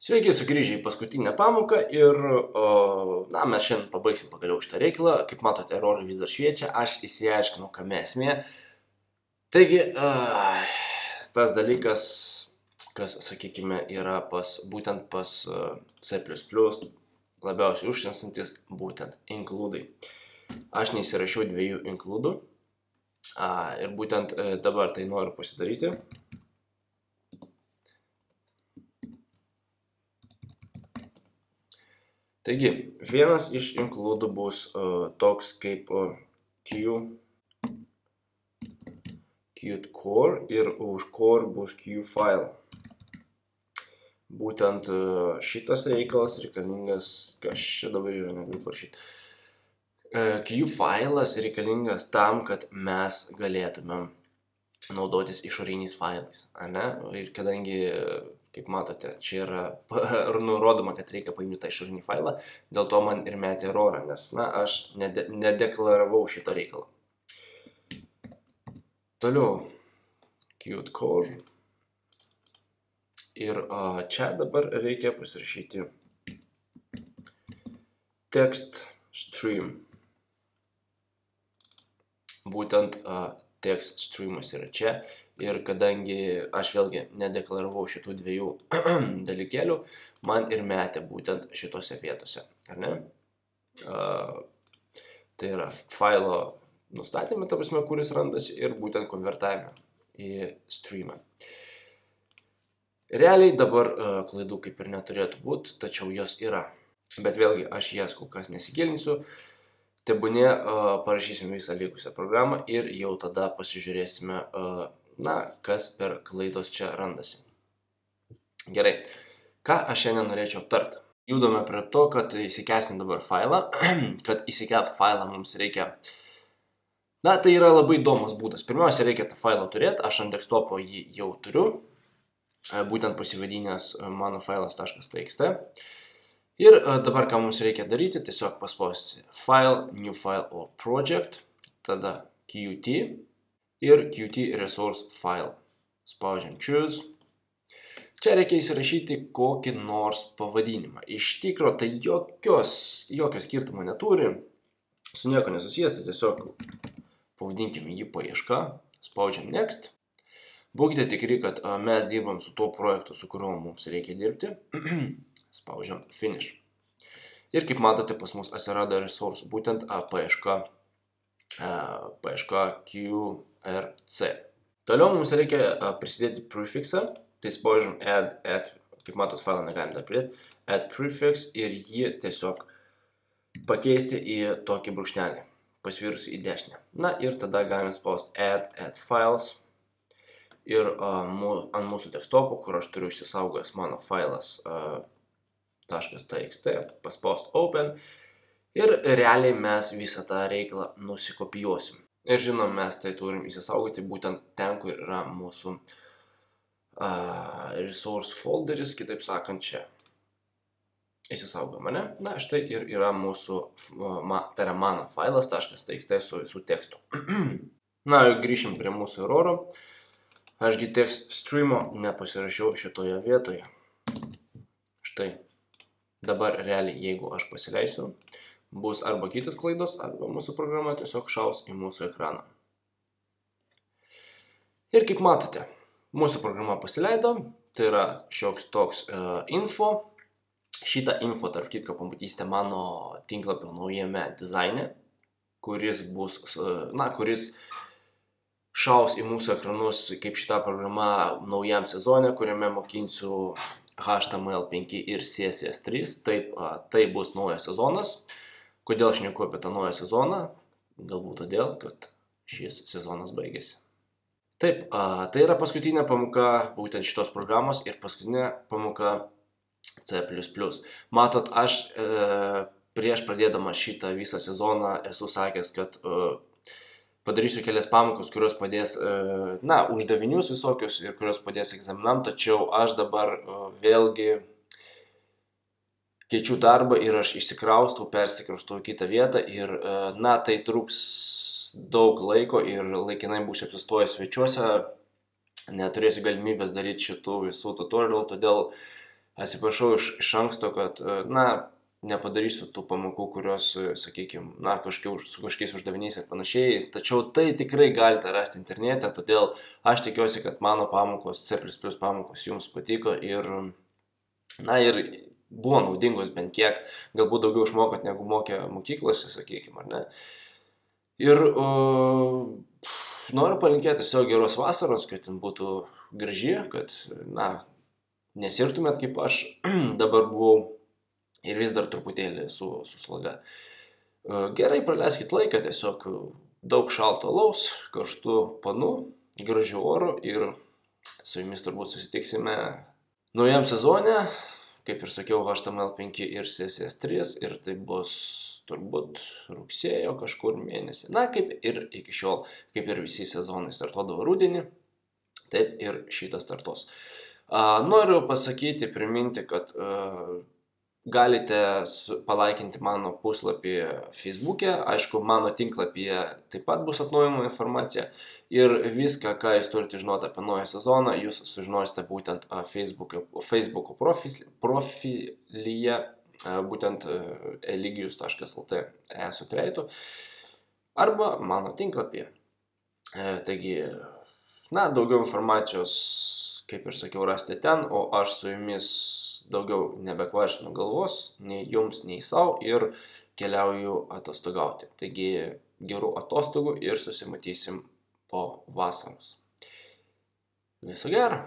Sveiki, sugrįžę į paskutinę pamoką ir mes šiandien pabaigsim pagaliau šitą reikalą. Kaip matote, erorai vis dar šviečia, aš įsiaiškinau, kame esmė. Taigi, tas dalykas, kas, sakykime, yra būtent pas C++ labiausiai užsensantis, būtent include. Aš neįsirašiau dviejų include ir būtent dabar tai noriu pasidaryti. Taigi, vienas iš include bus toks kaip Qt-core ir už core bus Qfile. Būtent šitas reikalas reikalingas, kas čia dabar yra, negaliu parašyti. Qfile'as reikalingas tam, kad mes galėtumėm naudotis išoriniais failais, ne? Ir kadangi, kaip matote, čia yra nurodoma, kad reikia paimti tą išorinį failą, dėl to man ir metė erorą, nes, aš nedeklaravau šito reikalo. Toliau, Qt-core. Ir čia dabar reikia pasirašyti text stream. Būtent text streamas yra čia ir kadangi aš vėlgi nedeklaravau šitų dviejų dalykėlių, man ir metė būtent šitose vietose, ar ne? Tai yra failo nustatymą, ta prasme, kuris randasi ir būtent konvertavimą į streamą. Realiai dabar klaidų kaip ir neturėtų būti, tačiau jos yra. Bet vėlgi aš jas kol kas nesigilinsiu. Tebūnie parašysim visą likusią programą ir jau tada pasižiūrėsime, kas per klaidos čia randasi. Gerai, ką aš šiandien norėčiau aptarti. Judame prie to, kad įsikelsim dabar failą. Kad įsikelt failą mums reikia... Tai yra labai įdomus būdas. Pirmiausia, reikia tą failą turėti. Aš ant desktopo jį jau turiu. Būtent pasivadinęs mano failas.txt. Ir dabar, ką mums reikia daryti, tiesiog paspausti File, New File or Project, tada Qt ir Qt Resource File. Spaudžiam Choose. Čia reikia įsirašyti kokį nors pavadinimą. Iš tikro, tai jokio skirtumo neturi, su nieko nesusijęs, tai tiesiog pavadinkime jį paieška. Spaudžiam Next. Būkite tikri, kad mes dirbam su tuo projektu, su kuriuo mums reikia dirbti. Spaudžiam Finish. Ir kaip matote, pas mus atsirado resource, būtent paieška QRC. Toliau mums reikia prisidėti prefixą, tai spaudžiam add, kaip matot, failą negalim dar pridėti, add prefix ir jį tiesiog pakeisti į tokį brūkšnelį, pasvirusį į dešinę. Ir tada galim spausti add files. Ir ant mūsų desktopo, kur aš turiu išsisaugojęs mano failas .txt, paspaust Open ir realiai mes visą tą reikalą nusikopijuosim. Ir žinom, mes tai turim įsisaugoti būtent ten, kur yra mūsų resource folderis, kitaip sakant, čia. Įsisaugom, ne? Štai ir yra mūsų, tai yra mano failas .txt su visų tekstu. Grįšim prie mūsų eroro. Ašgi text streamo nepasirašiau šitoje vietoje. Štai. Dabar realiai, jeigu aš pasileisiu, bus arba kitas klaidos, arba mūsų programa tiesiog šaus į mūsų ekraną. Ir kaip matote, mūsų programa pasileido, tai yra šioks toks info. Šitą info, tarp kitko, pamatysite mano tinklapio naujame dizaine, kuris šaus į mūsų ekranus kaip šita programa naujam sezone, kuriame mokinsiu HTML5 ir CSS3. Taip, tai bus naujas sezonas. Kodėl aš šneku apie tą naują sezoną? Galbūt todėl, kad šis sezonas baigėsi. Taip, tai yra paskutinė pamoka būtent šitos programos ir paskutinė pamoka C++. Matot, aš prieš pradėdama šitą visą sezoną esu sakęs, kad padarysiu kelias pamokas, kurios padės, uždavinius visokius ir kurios padės egzaminam, tačiau aš dabar vėlgi keičiu darbą ir aš persikraustau į kitą vietą ir, tai truks daug laiko ir laikinai būsiu apsistojęs svečiuose, neturėsiu galimybės daryti šitų visų tutorial, todėl Atsiprašau iš anksto, kad, nepadarysiu tų pamokų, kurios, sakykime, su kažkokiais uždaviniais ir panašiai, tačiau tai tikrai galite rasti internete, todėl aš tikiuosi, kad mano pamokos, C++ pamokos jums patiko ir buvo naudingos bent kiek, galbūt daugiau išmokot negu mokė mokyklose, sakykime, ar ne. Ir noriu palinkėti tiesiog geros vasaros, kad jin būtų graži, kad, nesirgtumėt kaip aš dabar buvau ir vis dar truputėlį su sloga. Gerai praleiskit laiką, tiesiog daug šalto alaus, karštų panų, gražių orų ir su jumis turbūt susitiksime naujam sezone, kaip ir sakiau, HTML5 ir CSS3 ir tai bus turbūt rugsėjo kažkur mėnesį. Kaip ir iki šiol, kaip ir visi sezonai startuodavo rudenį, taip ir šitas startos. Noriu pasakyti, priminti, kad galite palaikinti mano puslapį Facebook'e, aišku, mano tinklapyje taip pat bus atnaujinama informacija ir viską, ką jūs turite žinoti apie naują sezoną, jūs sužinosite būtent Facebook'o profilyje, būtent eligijus.lt su treitu arba mano tinklapyje. Taigi, daugiau informacijos, kaip ir sakiau, rasite ten, o aš su jumis daugiau nebekvaršinu galvos, nei jums, nei savo ir keliauju atostogauti. Taigi, gerų atostogų ir susimatysim po vasaros. Viso gero.